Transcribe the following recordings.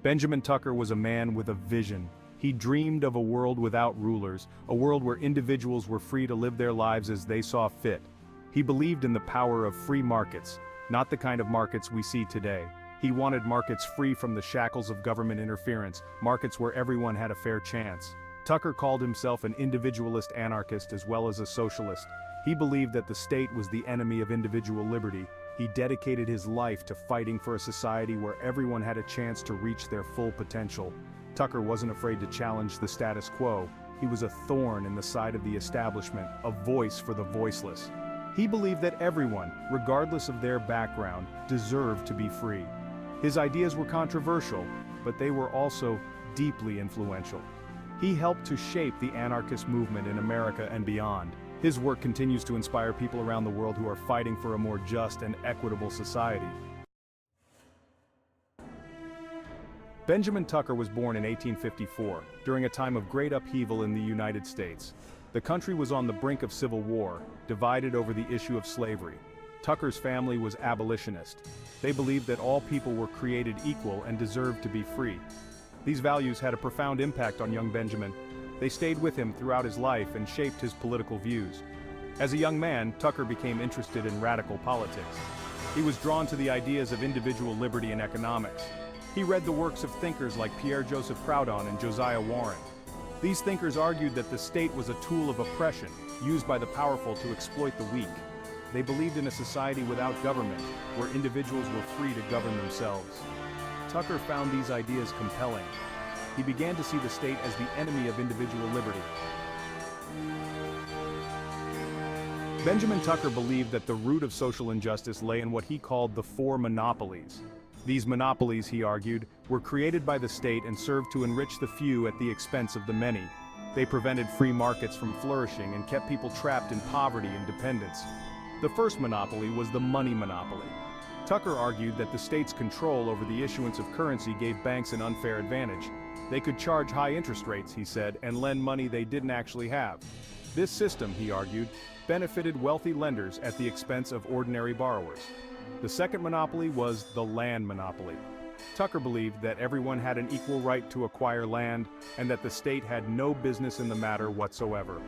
Benjamin Tucker was a man with a vision. He dreamed of a world without rulers, a world where individuals were free to live their lives as they saw fit. He believed in the power of free markets, not the kind of markets we see today. He wanted markets free from the shackles of government interference, markets where everyone had a fair chance. Tucker called himself an individualist anarchist as well as a socialist. He believed that the state was the enemy of individual liberty. He dedicated his life to fighting for a society where everyone had a chance to reach their full potential. Tucker wasn't afraid to challenge the status quo. He was a thorn in the side of the establishment, a voice for the voiceless. He believed that everyone, regardless of their background, deserved to be free. His ideas were controversial, but they were also deeply influential. He helped to shape the anarchist movement in America and beyond. His work continues to inspire people around the world who are fighting for a more just and equitable society. Benjamin Tucker was born in 1854, during a time of great upheaval in the United States. The country was on the brink of civil war, divided over the issue of slavery. Tucker's family was abolitionist. They believed that all people were created equal and deserved to be free. These values had a profound impact on young Benjamin. They stayed with him throughout his life and shaped his political views. As a young man, Tucker became interested in radical politics. He was drawn to the ideas of individual liberty and economics. He read the works of thinkers like Pierre-Joseph Proudhon and Josiah Warren. These thinkers argued that the state was a tool of oppression, used by the powerful to exploit the weak. They believed in a society without government, where individuals were free to govern themselves. Tucker found these ideas compelling. He began to see the state as the enemy of individual liberty. Benjamin Tucker believed that the root of social injustice lay in what he called the four monopolies. These monopolies, he argued, were created by the state and served to enrich the few at the expense of the many. They prevented free markets from flourishing and kept people trapped in poverty and dependence. The first monopoly was the money monopoly. Tucker argued that the state's control over the issuance of currency gave banks an unfair advantage. They could charge high interest rates, he said, and lend money they didn't actually have. This system, he argued, benefited wealthy lenders at the expense of ordinary borrowers. The second monopoly was the land monopoly. Tucker believed that everyone had an equal right to acquire land and that the state had no business in the matter whatsoever.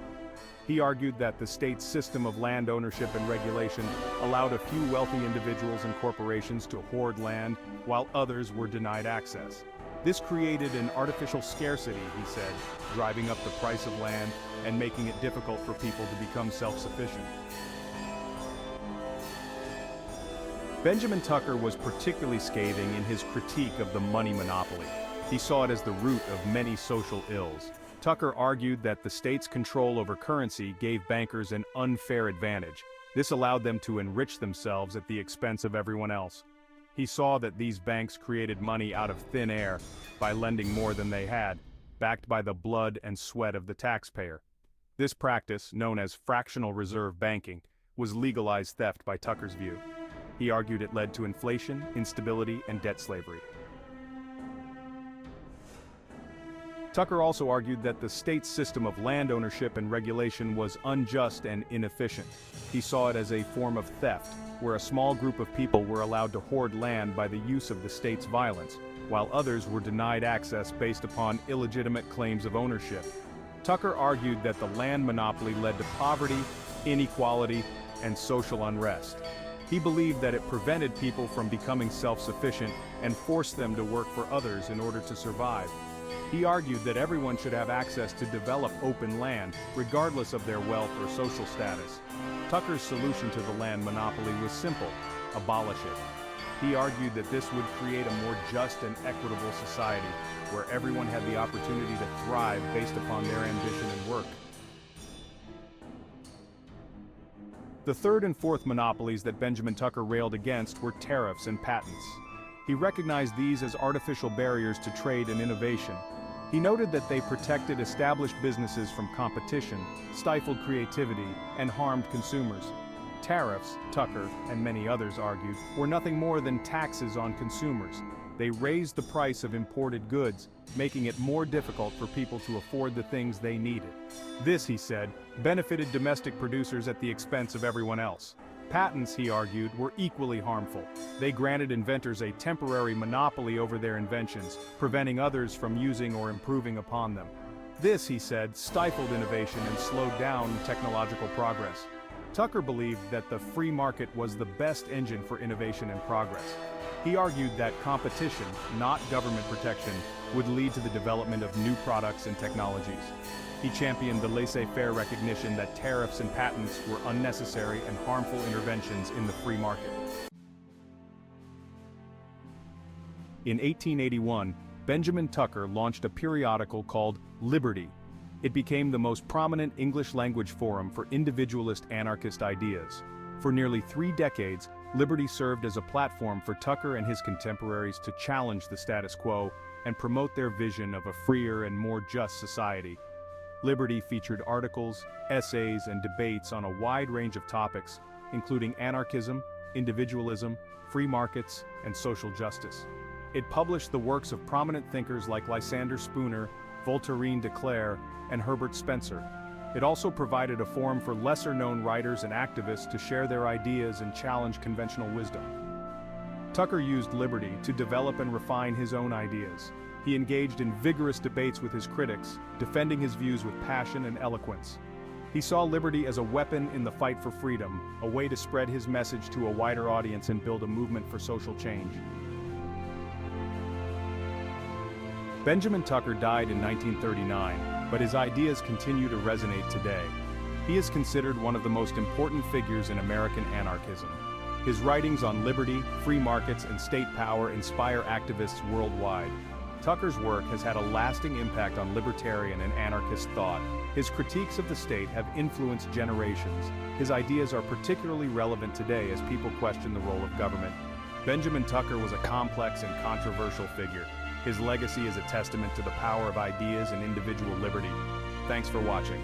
He argued that the state's system of land ownership and regulation allowed a few wealthy individuals and corporations to hoard land while others were denied access. This created an artificial scarcity, he said, driving up the price of land and making it difficult for people to become self-sufficient. Benjamin Tucker was particularly scathing in his critique of the money monopoly. He saw it as the root of many social ills. Tucker argued that the state's control over currency gave bankers an unfair advantage. This allowed them to enrich themselves at the expense of everyone else. He saw that these banks created money out of thin air by lending more than they had, backed by the blood and sweat of the taxpayer. This practice, known as fractional reserve banking, was legalized theft by Tucker's view. He argued it led to inflation, instability, and debt slavery. Tucker also argued that the state's system of land ownership and regulation was unjust and inefficient. He saw it as a form of theft, where a small group of people were allowed to hoard land by the use of the state's violence, while others were denied access based upon illegitimate claims of ownership. Tucker argued that the land monopoly led to poverty, inequality, and social unrest. He believed that it prevented people from becoming self-sufficient and forced them to work for others in order to survive. He argued that everyone should have access to develop open land, regardless of their wealth or social status. Tucker's solution to the land monopoly was simple: abolish it. He argued that this would create a more just and equitable society, where everyone had the opportunity to thrive based upon their ambition and work. The third and fourth monopolies that Benjamin Tucker railed against were tariffs and patents. He recognized these as artificial barriers to trade and innovation. He noted that they protected established businesses from competition, stifled creativity, and harmed consumers. Tariffs, Tucker and many others argued, were nothing more than taxes on consumers. They raised the price of imported goods, making it more difficult for people to afford the things they needed. This, he said, benefited domestic producers at the expense of everyone else. Patents, he argued, were equally harmful. They granted inventors a temporary monopoly over their inventions, preventing others from using or improving upon them. This, he said, stifled innovation and slowed down technological progress. Tucker believed that the free market was the best engine for innovation and progress. He argued that competition, not government protection, would lead to the development of new products and technologies. He championed the laissez-faire recognition that tariffs and patents were unnecessary and harmful interventions in the free market. In 1881, Benjamin Tucker launched a periodical called Liberty. It became the most prominent English-language forum for individualist anarchist ideas. For nearly 3 decades, Liberty served as a platform for Tucker and his contemporaries to challenge the status quo and promote their vision of a freer and more just society. Liberty featured articles, essays, and debates on a wide range of topics, including anarchism, individualism, free markets, and social justice. It published the works of prominent thinkers like Lysander Spooner, Voltairine de Cleyre, and Herbert Spencer. It also provided a forum for lesser-known writers and activists to share their ideas and challenge conventional wisdom. Tucker used Liberty to develop and refine his own ideas. He engaged in vigorous debates with his critics, defending his views with passion and eloquence. He saw Liberty as a weapon in the fight for freedom, a way to spread his message to a wider audience and build a movement for social change. Benjamin Tucker died in 1939, but his ideas continue to resonate today. He is considered one of the most important figures in American anarchism. His writings on liberty, free markets, and state power inspire activists worldwide. Tucker's work has had a lasting impact on libertarian and anarchist thought. His critiques of the state have influenced generations. His ideas are particularly relevant today as people question the role of government. Benjamin Tucker was a complex and controversial figure. His legacy is a testament to the power of ideas and individual liberty. Thanks for watching.